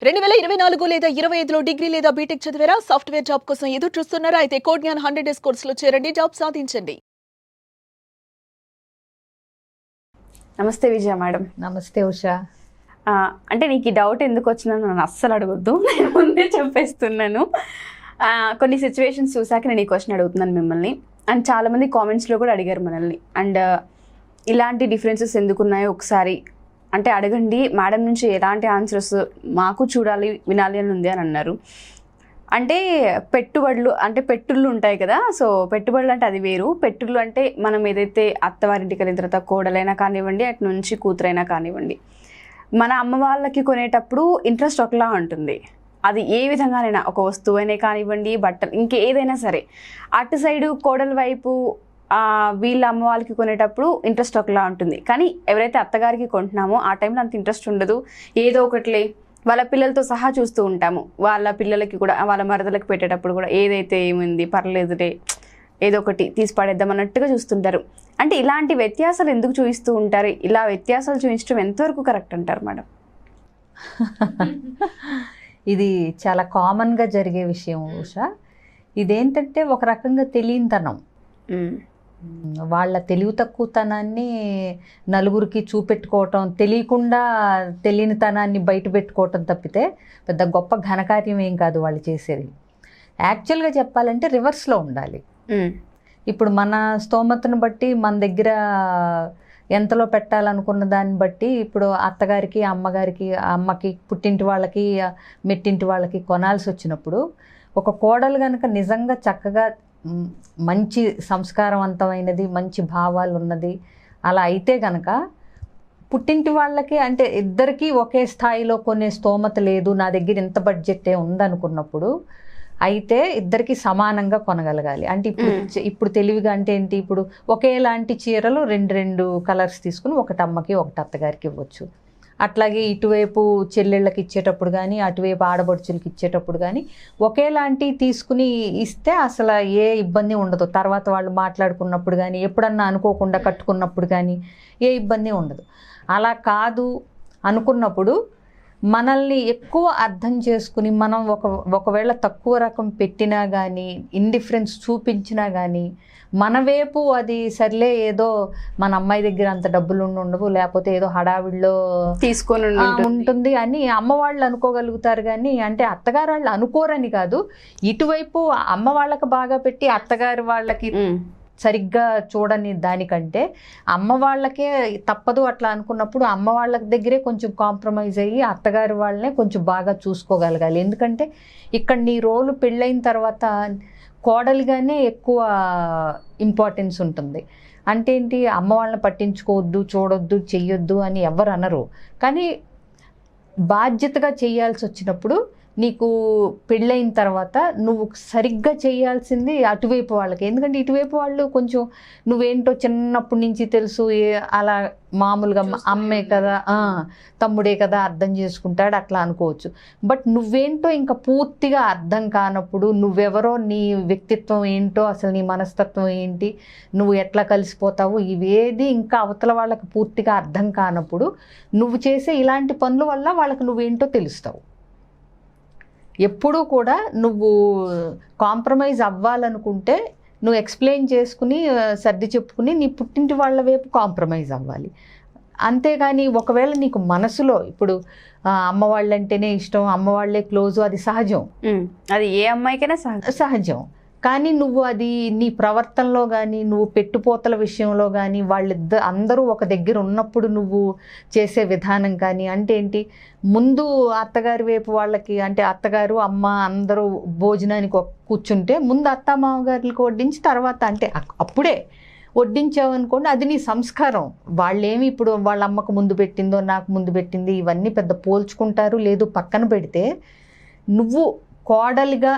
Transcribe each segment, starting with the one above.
2024 లేదా 25లో డిగ్రీ లేదా బీటెక్ చదివారా? సాఫ్ట్‌వేర్ జాబ్ కోసం ఎదురు చూస్తున్నారా? అయితే కోడ్ జ్ఞాన్ 100 డేస్ కోర్సులో చేరండి, జాబ్ సాధించండి. నమస్తే విజయ మేడం. నమస్తే ఉషా. అంటే నీకు ఈ డౌట్ ఎందుకు వచ్చిందని నన్ను అస్సలు అడగొద్దు, నేను ముందే చెప్పేస్తున్నాను. కొన్ని సిచ్యువేషన్స్ చూసాక నేను ఈ క్వశ్చన్ అడుగుతున్నాను మిమ్మల్ని. అండ్ చాలామంది కామెంట్స్లో కూడా అడిగారు మనల్ని. అండ్ ఇలాంటి డిఫరెన్సెస్ ఎందుకున్నాయో ఒకసారి అంటే అడగండి, మేడం నుంచి ఎలాంటి ఆన్సర్స్ మాకు చూడాలి వినాలి అని ఉంది అని అన్నారు. అంటే పెట్టుళ్ళు ఉంటాయి కదా. సో పెట్టుబడులు అంటే అది వేరు. పెట్టుళ్ళు అంటే మనం ఏదైతే అత్తవారింటికి వెళ్ళిన తర్వాత కోడలైనా కానివ్వండి, అటు నుంచి కూతురైనా కానివ్వండి, మన అమ్మ వాళ్ళకి కొనేటప్పుడు ఇంట్రెస్ట్ ఒకలా ఉంటుంది. అది ఏ విధంగానైనా, ఒక వస్తువైనా కానివ్వండి, బట్టలు, ఇంకేదైనా సరే. అటు సైడు కోడల వైపు వీళ్ళ అమ్మ వాళ్ళకి కొనేటప్పుడు ఇంట్రెస్ట్ ఒకలా ఉంటుంది. కానీ ఎవరైతే అత్తగారికి కొంటున్నామో ఆ టైంలో అంత ఇంట్రెస్ట్ ఉండదు. ఏదో ఒకటిలే, వాళ్ళ పిల్లలతో సహా చూస్తూ ఉంటాము. వాళ్ళ పిల్లలకి కూడా, వాళ్ళ మరదలకి పెట్టేటప్పుడు కూడా ఏదైతే ఏముంది పర్లేదులే, ఏదో ఒకటి తీసి పడేద్దాం అన్నట్టుగా చూస్తుంటారు. అంటే ఇలాంటి వ్యత్యాసాలు ఎందుకు చూపిస్తూ ఉంటారు? ఇలా వ్యత్యాసాలు చూపించడం ఎంతవరకు కరెక్ట్ అంటారు మేడం? ఇది చాలా కామన్గా జరిగే విషయం ఉషా. ఇదేంటంటే ఒక రకంగా తెలియనితనం. వాళ్ళ తెలివి తక్కువతనాన్ని నలుగురికి చూపెట్టుకోవటం, తెలియకుండా తెలియనితనాన్ని బయట పెట్టుకోవటం తప్పితే పెద్ద గొప్ప ఘనకార్యం ఏం కాదు వాళ్ళు చేసేది. యాక్చువల్గా చెప్పాలంటే రివర్స్లో ఉండాలి. ఇప్పుడు మన స్తోమతను బట్టి, మన దగ్గర ఎంతలో పెట్టాలనుకున్న దాన్ని బట్టి, ఇప్పుడు అత్తగారికి, అమ్మగారికి, అమ్మకి, పుట్టింటి వాళ్ళకి, మెట్టింటి వాళ్ళకి కొనాల్సి వచ్చినప్పుడు, ఒక కోడలు కనుక నిజంగా చక్కగా మంచి సంస్కారవంతమైనది, మంచి భావాలు ఉన్నది అలా అయితే కనుక, పుట్టింటి వాళ్ళకి అంటే ఇద్దరికీ ఒకే స్థాయిలో కొనే స్తోమత లేదు, నా దగ్గర ఇంత బడ్జెటే ఉందనుకున్నప్పుడు అయితే ఇద్దరికి సమానంగా కొనగలగాలి. అంటే ఇప్పుడు తెలివిగా అంటే ఏంటి, ఇప్పుడు ఒకేలాంటి చీరలు రెండు కలర్స్ తీసుకుని ఒకటి అమ్మకి ఒకటి అత్తగారికి ఇవ్వచ్చు. అట్లాగే ఇటువైపు చెల్లెళ్ళకి ఇచ్చేటప్పుడు కానీ, అటువైపు ఆడబడుచులకి ఇచ్చేటప్పుడు కానీ ఒకేలాంటివి తీసుకుని ఇస్తే అసలు ఏ ఇబ్బంది ఉండదు. తర్వాత వాళ్ళు మాట్లాడుకున్నప్పుడు కానీ, ఎప్పుడన్నా అనుకోకుండా కట్టుకున్నప్పుడు కానీ ఏ ఇబ్బంది ఉండదు. అలా కాదు అనుకున్నప్పుడు మనల్ని ఎక్కువ అర్థం చేసుకుని, మనం ఒకవేళ తక్కువ రకం పెట్టినా కానీ, ఇండిఫరెన్స్ చూపించినా కానీ, మన వైపు అది సర్లే, ఏదో మన అమ్మాయి దగ్గర అంత డబ్బులు ఉండవు, లేకపోతే ఏదో హడావిడిలో తీసుకొని ఉంటుంది అని అమ్మ వాళ్ళు అనుకోగలుగుతారు. కానీ అంటే అత్తగారు వాళ్ళు అనుకోరని కాదు, ఇటువైపు అమ్మ వాళ్ళకి బాగా పెట్టి అత్తగారు వాళ్ళకి సరిగ్గా చూడని దానికంటే అమ్మ వాళ్ళకే తప్పదు అట్లా అనుకున్నప్పుడు అమ్మ వాళ్ళ దగ్గరే కొంచెం కాంప్రమైజ్ అయ్యి అత్తగారి వాళ్ళనే కొంచెం బాగా చూసుకోగలగాలి. ఎందుకంటే ఇక్కడ నీ రోలు పెళ్ళైన తర్వాత కోడలిగానే ఎక్కువ ఇంపార్టెన్స్ ఉంటుంది. అంటే ఏంటి, అమ్మ వాళ్ళని పట్టించుకోవద్దు, చూడొద్దు, చెయ్యొద్దు అని ఎవరు అనరు. కానీ బాధ్యతగా చేయాల్సి వచ్చినప్పుడు నీకు పెళ్ళైన తర్వాత నువ్వు సరిగ్గా చేయాల్సింది అటువైపు వాళ్ళకి. ఎందుకంటే ఇటువైపు వాళ్ళు కొంచెం నువ్వేంటో చిన్నప్పటి నుంచి తెలుసు, అలా మామూలుగా అమ్మే కదా, తమ్ముడే కదా, అర్థం చేసుకుంటాడు అట్లా అనుకోవచ్చు. బట్ నువ్వేంటో ఇంకా పూర్తిగా అర్థం కానప్పుడు, నువ్వెవరో, నీ వ్యక్తిత్వం ఏంటో, అసలు నీ మనస్తత్వం ఏంటి, నువ్వు ఎట్లా కలిసిపోతావు, ఇవేది ఇంకా అవతల వాళ్ళకి పూర్తిగా అర్థం కానప్పుడు నువ్వు చేసే ఇలాంటి పనుల వల్ల వాళ్ళకి నువ్వేంటో తెలుస్తావు. ఎప్పుడూ కూడా నువ్వు కాంప్రమైజ్ అవ్వాలనుకుంటే నువ్వు ఎక్స్ప్లెయిన్ చేసుకుని సర్ది చెప్పుకుని నీ పుట్టింటి వాళ్ళ వైపు కాంప్రమైజ్ అవ్వాలి. అంతేగాని ఒకవేళ నీకు మనసులో ఇప్పుడు అమ్మ వాళ్ళంటేనే ఇష్టం, అమ్మ వాళ్ళే క్లోజు, అది సహజం, అది ఏ అమ్మాయికైనా సహజం. కానీ నువ్వు అది నీ ప్రవర్తనలో కానీ, నువ్వు పెట్టుపోతల విషయంలో కానీ, అందరూ ఒక దగ్గర ఉన్నప్పుడు నువ్వు చేసే విధానం కానీ, అంటే ఏంటి, ముందు అత్తగారి వైపు వాళ్ళకి, అంటే అత్తగారు అమ్మ అందరూ భోజనానికి కూర్చుంటే ముందు అత్త మామగారులకు వడ్డించి తర్వాత, అంటే అప్పుడే వడ్డించావు అనుకోండి, అది నీ సంస్కారం. వాళ్ళేమి ఇప్పుడు వాళ్ళ అమ్మకు ముందు పెట్టిందో నాకు ముందు పెట్టింది ఇవన్నీ పెద్ద పోల్చుకుంటారు. లేదు పక్కన పెడితే నువ్వు కోడలిగా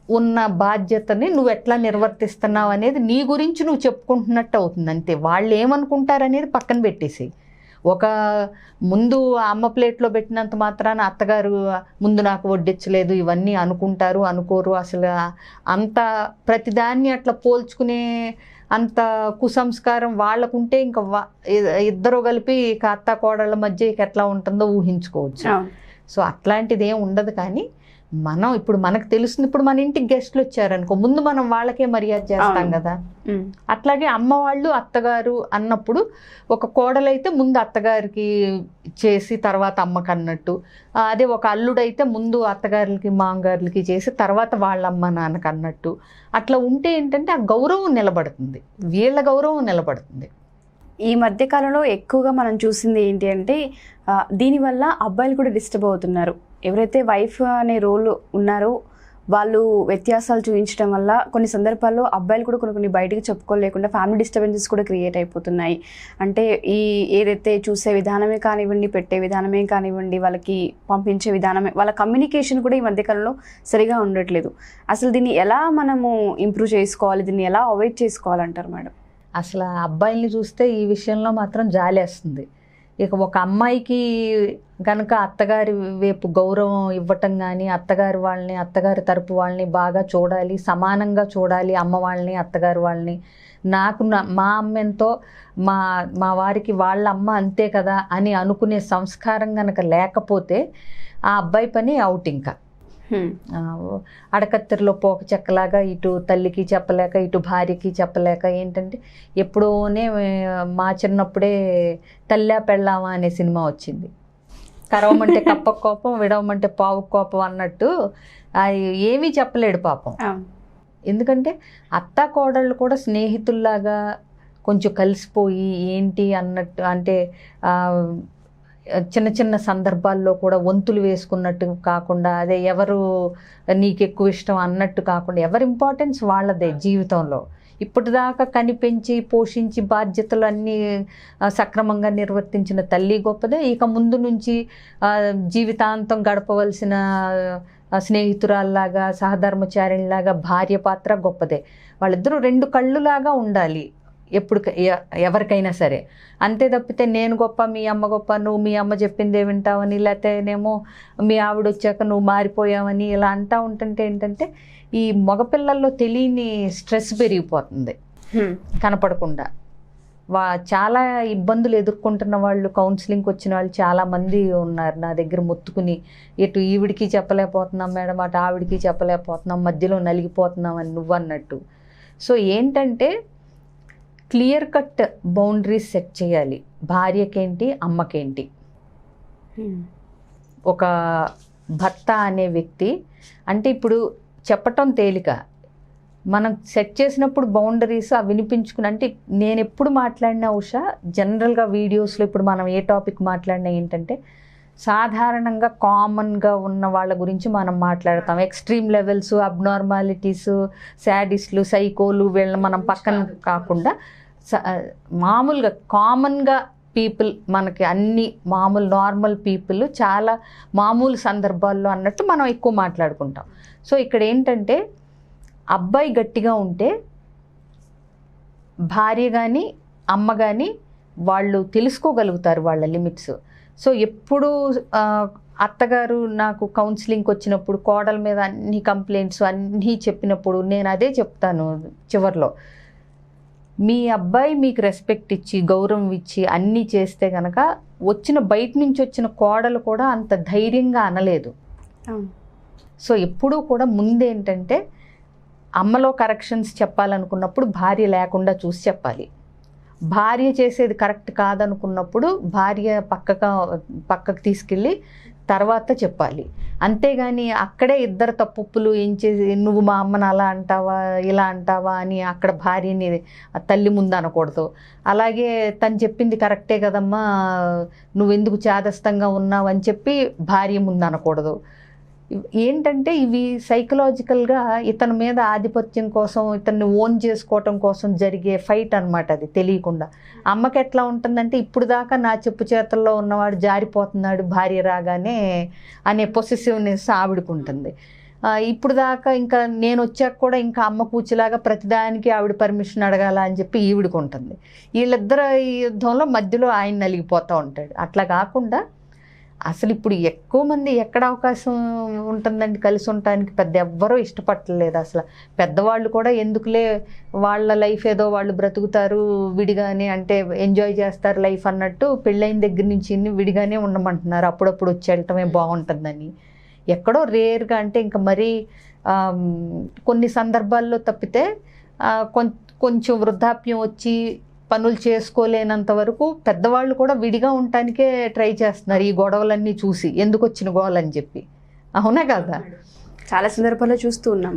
ఉన్న బాధ్యతని నువ్వు ఎట్లా నిర్వర్తిస్తున్నావు అనేది నీ గురించి నువ్వు చెప్పుకుంటున్నట్టు అవుతుంది. అంతే. వాళ్ళు ఏమనుకుంటారనేది పక్కన పెట్టేసి, ఒక ముందు అమ్మ ప్లేట్లో పెట్టినంత మాత్రాన అత్తగారు ముందు నాకు వడ్డించలేదు ఇవన్నీ అనుకుంటారు, అనుకోరు. అసలు అంత ప్రతిదాన్ని అట్లా పోల్చుకునే అంత కుసంస్కారం వాళ్ళకుంటే ఇంకా ఇద్దరు కలిపి అత్త కోడళ్ళ మధ్య ఎట్లా ఉంటుందో ఊహించుకోవచ్చు. సో అట్లాంటిది ఏం ఉండదు. కానీ మనం ఇప్పుడు మనకు తెలుస్తుంది, ఇప్పుడు మన ఇంటికి గెస్ట్లు వచ్చారనుకో ముందు మనం వాళ్ళకే మర్యాద చేస్తాం కదా. అట్లాగే అమ్మ వాళ్ళు అత్తగారు అన్నప్పుడు ఒక కోడలైతే ముందు అత్తగారికి చేసి తర్వాత అమ్మకి అన్నట్టు, అదే ఒక అల్లుడైతే ముందు అత్తగారులకి మామగారులకి చేసి తర్వాత వాళ్ళ అమ్మ నాన్నకి అన్నట్టు. అట్లా ఉంటే ఏంటంటే ఆ గౌరవం నిలబడుతుంది, వీళ్ళ గౌరవం నిలబడుతుంది. ఈ మధ్యకాలంలో ఎక్కువగా మనం చూసింది ఏంటి అంటే దీనివల్ల అబ్బాయిలు కూడా డిస్టర్బ్ అవుతున్నారు. ఎవరైతే వైఫ్ అనే రోల్ ఉన్నారో వాళ్ళు వ్యత్యాసాలు చూపించడం వల్ల కొన్ని సందర్భాల్లో అబ్బాయిలు కూడా కొన్ని బయటికి చెప్పుకోలేకుండా ఫ్యామిలీ డిస్టర్బెన్సెస్ కూడా క్రియేట్ అయిపోతున్నాయి. అంటే ఈ ఏదైతే చూసే విధానమే కానివ్వండి, పెట్టే విధానమే కానివ్వండి, వాళ్ళకి పంపించే విధానమే, వాళ్ళ కమ్యూనికేషన్ కూడా ఈ మధ్యకాలంలో సరిగా ఉండట్లేదు. అసలు దీన్ని ఎలా మనము ఇంప్రూవ్ చేసుకోవాలి, దీన్ని ఎలా అవాయిడ్ చేసుకోవాలంటారు మేడం? అసలు అబ్బాయిల్ని చూస్తే ఈ విషయంలో మాత్రం జాలేస్తుంది. ఇక ఒక అమ్మాయికి కనుక అత్తగారి వైపు గౌరవం ఇవ్వటం కానీ, అత్తగారి తరపు వాళ్ళని బాగా చూడాలి, సమానంగా చూడాలి, అమ్మ వాళ్ళని అత్తగారి వాళ్ళని, మా అమ్మ ఎంతో మా వారికి వాళ్ళ అమ్మ అంతే కదా అని అనుకునే సంస్కారం కనుక లేకపోతే ఆ అబ్బాయి పని అవుట్. ఇంకా అడకత్తెరలో పోక చెక్కలాగా ఇటు తల్లికి చెప్పలేక ఇటు భార్యకి చెప్పలేక ఏంటంటే ఎప్పుడోనే మా చిన్నప్పుడే తల్లా పెళ్ళామా అనే సినిమా వచ్చింది. కరవమంటే కప్ప కోపం, విడవమంటే పావు కోపం అన్నట్టు ఏమీ చెప్పలేడు పాపం. ఎందుకంటే అత్త కోడళ్ళు కూడా స్నేహితుల్లాగా కొంచెం కలిసిపోయి ఏంటి అన్నట్టు, అంటే చిన్న చిన్న సందర్భాల్లో కూడా వంతులు వేసుకున్నట్టు కాకుండా, అదే ఎవరు నీకు ఎక్కువ ఇష్టం అన్నట్టు కాకుండా ఎవరి ఇంపార్టెన్స్ వాళ్ళదే జీవితంలో. ఇప్పటిదాకా కనిపెంచి పోషించి బాధ్యతలు అన్నీ సక్రమంగా నిర్వర్తించిన తల్లి గొప్పదే, ఇక ముందు నుంచి జీవితాంతం గడపవలసిన స్నేహితురాల్లాగా సహధర్మచారిలాగా భార్య పాత్ర గొప్పదే. వాళ్ళిద్దరూ రెండు కళ్ళులాగా ఉండాలి ఎప్పుడు ఎవరికైనా సరే. అంతే తప్పితే నేను గొప్ప మీ అమ్మ గొప్ప, నువ్వు మీ అమ్మ చెప్పిందే వింటావని, లేకపోతేనేమో మీ ఆవిడ వచ్చాక నువ్వు మారిపోయావని ఇలా అంటూ ఉంటుంటే ఏంటంటే ఈ మగపిల్లల్లో తెలియని స్ట్రెస్ పెరిగిపోతుంది కనపడకుండా. చాలా ఇబ్బందులు ఎదుర్కొంటున్న వాళ్ళు, కౌన్సిలింగ్కి వచ్చిన వాళ్ళు చాలామంది ఉన్నారు నా దగ్గర మొత్తుకుని, ఇటు ఈవిడికి చెప్పలేకపోతున్నాం మేడం, అటు ఆవిడికి చెప్పలేకపోతున్నాం, మధ్యలో నలిగిపోతున్నాం అని నువ్వు అన్నట్టు. సో ఏంటంటే క్లియర్ కట్ బౌండరీస్ సెట్ చేయాలి, భార్యకేంటి అమ్మకేంటి. ఒక భర్త అనే వ్యక్తి అంటే ఇప్పుడు చెప్పటం తేలిక, మనం సెట్ చేసినప్పుడు బౌండరీస్ అవి వినిపించుకుని, అంటే నేను ఎప్పుడు మాట్లాడినా ఉషా జనరల్గా వీడియోస్లో ఇప్పుడు మనం ఏ టాపిక్ మాట్లాడినా ఏంటంటే సాధారణంగా కామన్గా ఉన్న వాళ్ళ గురించి మనం మాట్లాడతాం. ఎక్స్ట్రీమ్ లెవెల్స్, అబ్నార్మాలిటీస్, శాడిస్టులు, సైకోలు వీళ్ళని మనం పక్కన కాకుండా మామూలుగా కామన్గా పీపుల్, మనకి అన్ని మామూలు నార్మల్ పీపుల్ చాలా మామూలు సందర్భాల్లో అన్నట్టు మనం ఎక్కువ మాట్లాడుకుంటాం. సో ఇక్కడ ఏంటంటే అబ్బాయి గట్టిగా ఉంటే భార్య కానీ అమ్మ కానీ వాళ్ళు తెలుసుకోగలుగుతారు వాళ్ళ లిమిట్స్. సో ఎప్పుడు అత్తగారు నాకు కౌన్సిలింగ్కి వచ్చినప్పుడు కోడల మీద అన్ని కంప్లైంట్స్ అన్నీ చెప్పినప్పుడు నేను అదే చెప్తాను చివరిలో, మీ అబ్బాయి మీకు రెస్పెక్ట్ ఇచ్చి గౌరవం ఇచ్చి అన్నీ చేస్తే కనుక బయట నుంచి వచ్చిన కోడలు కూడా అంత ధైర్యంగా అనలేదు. సో ఎప్పుడూ కూడా ముందేంటంటే అమ్మలో కరెక్షన్స్ చెప్పాలనుకున్నప్పుడు భార్య లేకుండా చూసి చెప్పాలి. భార్య చేసేది కరెక్ట్ కాదనుకున్నప్పుడు భార్య పక్కకు తీసుకెళ్ళి తర్వాత చెప్పాలి. అంతేగాని అక్కడే ఇద్దరు తప్పులు ఏం చేసి నువ్వు మా అమ్మని అలా అంటావా ఇలా అంటావా అని అక్కడ భార్యని తల్లి ముందు అనకూడదు. అలాగే తను చెప్పింది కరెక్టే కదమ్మా, నువ్వెందుకు చాదస్తంగా ఉన్నావు అని చెప్పి భార్య ముందు అనకూడదు. ఏంటంటే ఇవి సైకలాజికల్గా ఇతని మీద ఆధిపత్యం కోసం, ఇతన్ని ఓన్ చేసుకోవటం కోసం జరిగే ఫైట్ అనమాట. అది తెలియకుండా అమ్మకి ఎట్లా ఉంటుందంటే ఇప్పుడు దాకా నా చెప్పు చేతల్లో ఉన్నవాడు జారిపోతున్నాడు భార్య రాగానే అనే పొసెసివ్నెస్ ఆవిడకు ఉంటుంది. ఇప్పుడు దాకా ఇంకా నేను వచ్చాక కూడా ఇంకా అమ్మ కూర్చులాగా ప్రతిదానికి ఆవిడ పర్మిషన్ అడగాల అని చెప్పి ఈవిడికి ఉంటుంది. వీళ్ళిద్దరు ఈ యుద్ధంలో మధ్యలో ఆయన నలిగిపోతూ ఉంటాడు. అట్లా కాకుండా అసలు ఇప్పుడు ఎక్కువ మంది ఎక్కడ అవకాశం ఉంటుందండి కలిసి ఉండటానికి, పెద్ద ఎవ్వరూ ఇష్టపడలేదు అసలు. పెద్దవాళ్ళు కూడా ఎందుకులే వాళ్ళ లైఫ్ ఏదో వాళ్ళు బ్రతుకుతారు విడిగానే, అంటే ఎంజాయ్ చేస్తారు లైఫ్ అన్నట్టు పెళ్ళైన దగ్గర నుంచి విడిగానే ఉండమంటున్నారు, అప్పుడప్పుడు వచ్చి వెళ్ళటమే బాగుంటుందని. ఎక్కడో రేర్గా, అంటే ఇంకా మరీ కొన్ని సందర్భాల్లో తప్పితే కొంచెం వృద్ధాప్యం వచ్చి పనులు చేసుకోలేనంత వరకు పెద్దవాళ్ళు కూడా విడిగా ఉండటానికే ట్రై చేస్తున్నారు ఈ గొడవలన్నీ చూసి, ఎందుకు వచ్చిన గోల్ అని చెప్పి. అవునా కదా? చాలా సందర్భాల్లో చూస్తూ ఉన్నాం.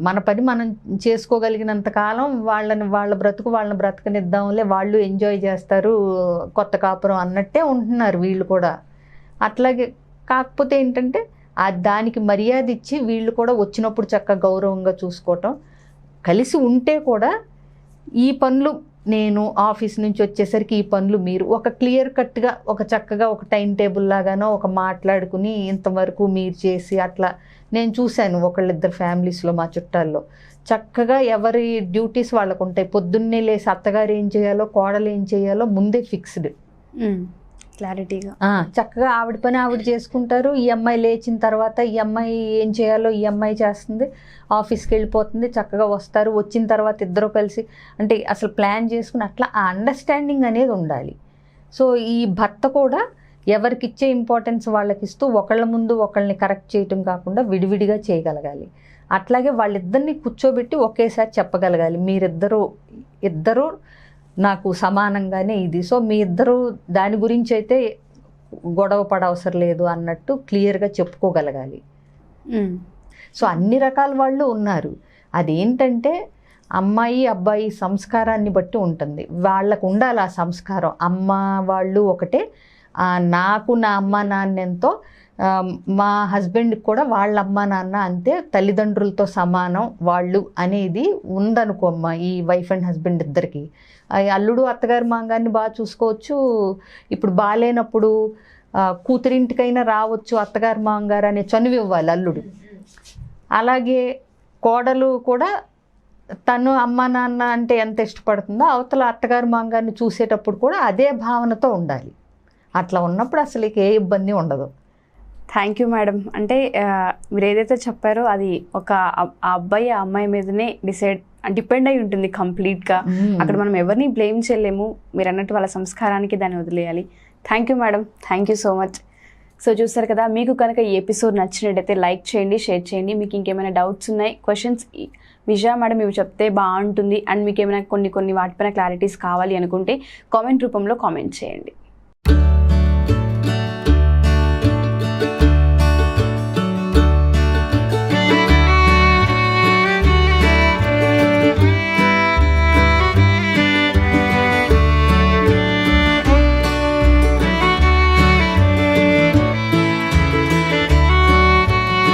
మన పని మనం చేసుకోగలిగినంత కాలం వాళ్ళని బ్రతకనిద్దాంలే, వాళ్ళు ఎంజాయ్ చేస్తారు కొత్త కాపురం అన్నట్టే ఉంటున్నారు వీళ్ళు కూడా. అట్లాగే కాకపోతే ఏంటంటే దానికి మర్యాద ఇచ్చి వీళ్ళు కూడా వచ్చినప్పుడు చక్కగా గౌరవంగా చూసుకోవటం, కలిసి ఉంటే కూడా ఈ పనులు నేను ఆఫీస్ నుంచి వచ్చేసరికి ఈ పనులు మీరు ఒక క్లియర్ కట్గా ఒక చక్కగా ఒక టైం టేబుల్ లాగానో ఒక మాట్లాడుకుని ఇంతవరకు మీరు చేసి అట్లా నేను చూశాను ఒకళ్ళిద్దరు ఫ్యామిలీస్లో మా చుట్టాల్లో. చక్కగా ఎవరి డ్యూటీస్ వాళ్ళకు ఉంటాయి. పొద్దున్నే లేసి అత్తగారు ఏం చేయాలో కోడలు ఏం చేయాలో ముందే ఫిక్స్డ్, క్లారిటీగా చక్కగా ఆవిడ పని ఆవిడ చేసుకుంటారు. ఈ అమ్మాయి లేచిన తర్వాత ఈ అమ్మాయి ఏం చేయాలో ఈ అమ్మాయి చేస్తుంది, ఆఫీస్కి వెళ్ళిపోతుంది, చక్కగా వస్తారు, వచ్చిన తర్వాత ఇద్దరు కలిసి అంటే అసలు ప్లాన్ చేసుకుని అట్లా ఆ అండర్స్టాండింగ్ అనేది ఉండాలి. సో ఈ భర్త కూడా ఎవరికి ఇచ్చే ఇంపార్టెన్స్ వాళ్ళకి ఇస్తూ ఒకళ్ళ ముందు ఒకళ్ళని కరెక్ట్ చేయటం కాకుండా విడివిడిగా చేయగలగాలి. అట్లాగే వాళ్ళిద్దరిని కూర్చోబెట్టి ఒకేసారి చెప్పగలగాలి, ఇద్దరు నాకు సమానంగానే ఇది, సో మీ ఇద్దరు దాని గురించి అయితే గొడవ పడవసరం లేదు అన్నట్టు క్లియర్గా చెప్పుకోగలగాలి. సో అన్ని రకాల వాళ్ళు ఉన్నారు. అదేంటంటే అమ్మాయి అబ్బాయి సంస్కారాన్ని బట్టి ఉంటుంది, వాళ్ళకు ఉండాలి ఆ సంస్కారం. అమ్మ వాళ్ళు ఒకటే, నాకు నా అమ్మ నాన్న ఎంతో, మా హస్బెండ్కి కూడా వాళ్ళ అమ్మ నాన్న అంతే, తల్లిదండ్రులతో సమానం వాళ్ళు అనేది ఉందనుకోమ్మా ఈ వైఫ్ అండ్ హస్బెండ్ ఇద్దరికి. అల్లుడు అత్తగారు మాంగారిని బాగా చూసుకోవచ్చు, ఇప్పుడు బాగాలేనప్పుడు కూతురింటికైనా రావచ్చు అత్తగారు మాంగారు అనే చనువు ఇవ్వాలి అల్లుడు. అలాగే కోడలు కూడా తను అమ్మ నాన్న అంటే ఎంత ఇష్టపడుతుందో అవతల అత్తగారు మాంగారిని చూసేటప్పుడు కూడా అదే భావనతో ఉండాలి. అట్లా ఉన్నప్పుడు అసలు ఏ ఇబ్బంది ఉండదు. Thank you madam. అంటే మీరు ఏదైతే చెప్పారో అది ఒక అబ్బాయి ఆ అమ్మాయి మీదనే డిపెండ్ అయి ఉంటుంది కంప్లీట్గా. అక్కడ మనం ఎవరిని బ్లేమ్ చేయలేము, మీరు అన్నట్టు వాళ్ళ సంస్కారానికి దాన్ని వదిలేయాలి. Thank you madam, thank you so much. So చూస్తారు కదా, మీకు కనుక ఈ ఎపిసోడ్ నచ్చినట్టయితే లైక్ చేయండి, షేర్ చేయండి. మీకు ఇంకేమైనా డౌట్స్ ఉన్నాయి, క్వశ్చన్స్ విజయ మేడం ఇవి చెప్తే బాగుంటుంది అండ్ మీకు ఏమైనా కొన్ని వాటిపైన క్లారిటీస్ కావాలి అనుకుంటే కామెంట్ రూపంలో కామెంట్ చేయండి.